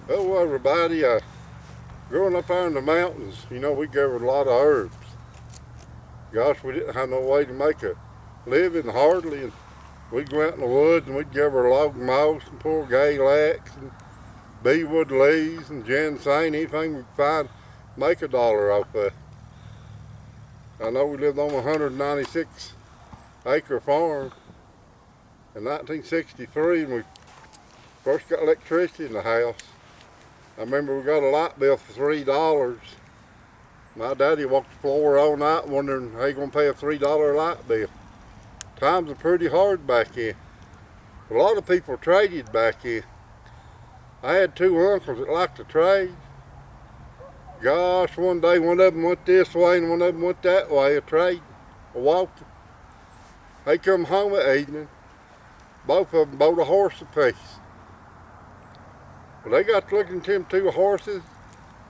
Hello everybody. Growing up there in the mountains, you know, we gathered a lot of herbs. Gosh, we didn't have no way to make a living hardly, and we'd go out in the woods and we'd gather log moss and poor galax and beewood leaves and ginseng, anything we could find, make a dollar off that. I know we lived on a 196 acre farm in 1963, and we first got electricity in the house. I remember we got a light bill for $3. My daddy walked the floor all night wondering how you gonna pay a $3 light bill. Times are pretty hard back then. A lot of people traded back then. I had two uncles that liked to trade. Gosh, one day one of them went this way and one of them went that way, a trade, a walking. They come home at evening, both of them bought a horse apiece. When they got to looking at them two horses,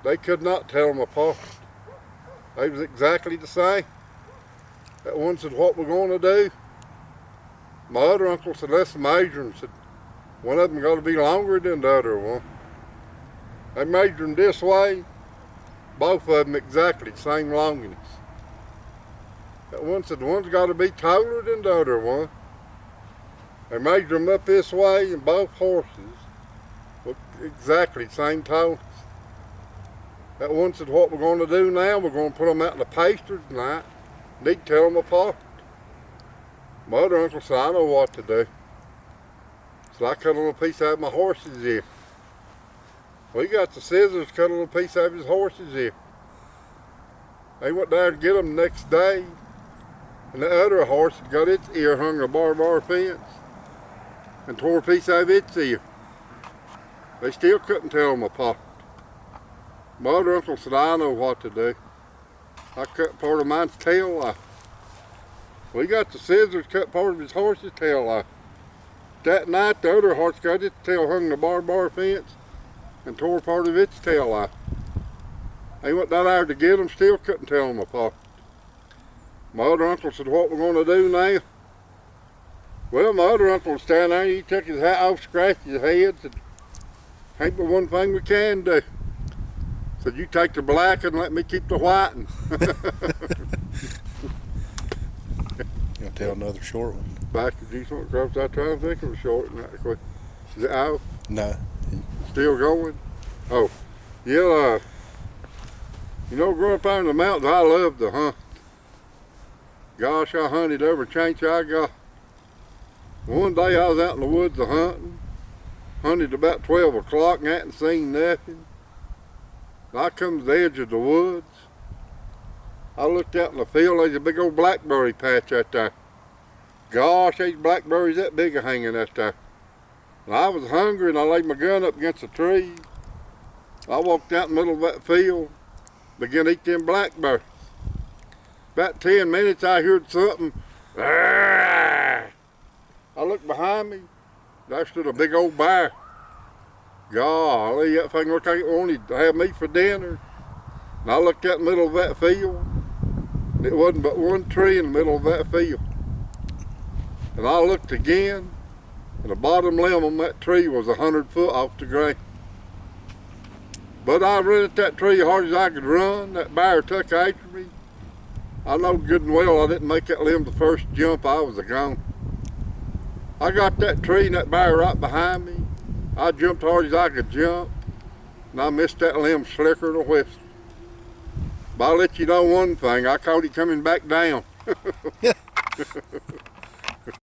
they could not tell them apart. They was exactly the same. That one said, "What we're going to do?" My other uncle said, "Let's measure them." Said, "One of them got to be longer than the other one." They measured them this way, both of them exactly the same longiness. That one said, "One's got to be taller than the other one." They measured them up this way, and both horses looked exactly the same tallness. That one said, "What we're going to do now, we're going to put them out in the pasture tonight. Need to tell them apart." My other uncle said, "I know what to do." So I cut a little piece out of my horse's ear. We got the scissors, cut a little piece out of his horse's ear. They went down to get them the next day, and the other horse had got its ear hung on a barbed wire fence and tore a piece out of its ear. They still couldn't tell them apart. My other uncle said, "I know what to do." I cut part of mine's tail off. We got the scissors, cut part of his horse's tail off. That night, the other horse got its tail hung on the barbed wire fence and tore part of its tail off. They went down there to get them, still couldn't tell them apart. My other uncle said, "What we're going to do now?" Well, my other uncle was standing there, he took his hat off, scratched his head, said, "Ain't but one thing we can do." Said, "You take the black and let me keep the white." You'll tell another short one. Back to decent crops, I try to think of a short one that quick. Is it out? No. Still going? Oh, yeah. You know, growing up out in the mountains, I loved to hunt. Gosh, I hunted every chance I got. One day I was out in the woods hunting. Hunted about 12 o'clock and hadn't seen nothing. And I come to the edge of the woods. I looked out in the field, there's a big old blackberry patch out there. Gosh, there's blackberries that big are hanging out there. And I was hungry and I laid my gun up against a tree. I walked out in the middle of that field, began to eat them blackberries. About 10 minutes I heard something. I looked behind me, there stood a big old bear. Golly, that thing looked like it wanted to have me for dinner. And I looked out in the middle of that field, and it wasn't but one tree in the middle of that field. And I looked again, and the bottom limb on that tree was 100 foot off the ground. But I ran at that tree as hard as I could run. That bear took after me. I know good and well I didn't make that limb the first jump, I was gone. I got that tree and that bear right behind me. I jumped hard as I could jump, and I missed that limb slicker than a whistle. But I'll let you know one thing, I caught it coming back down.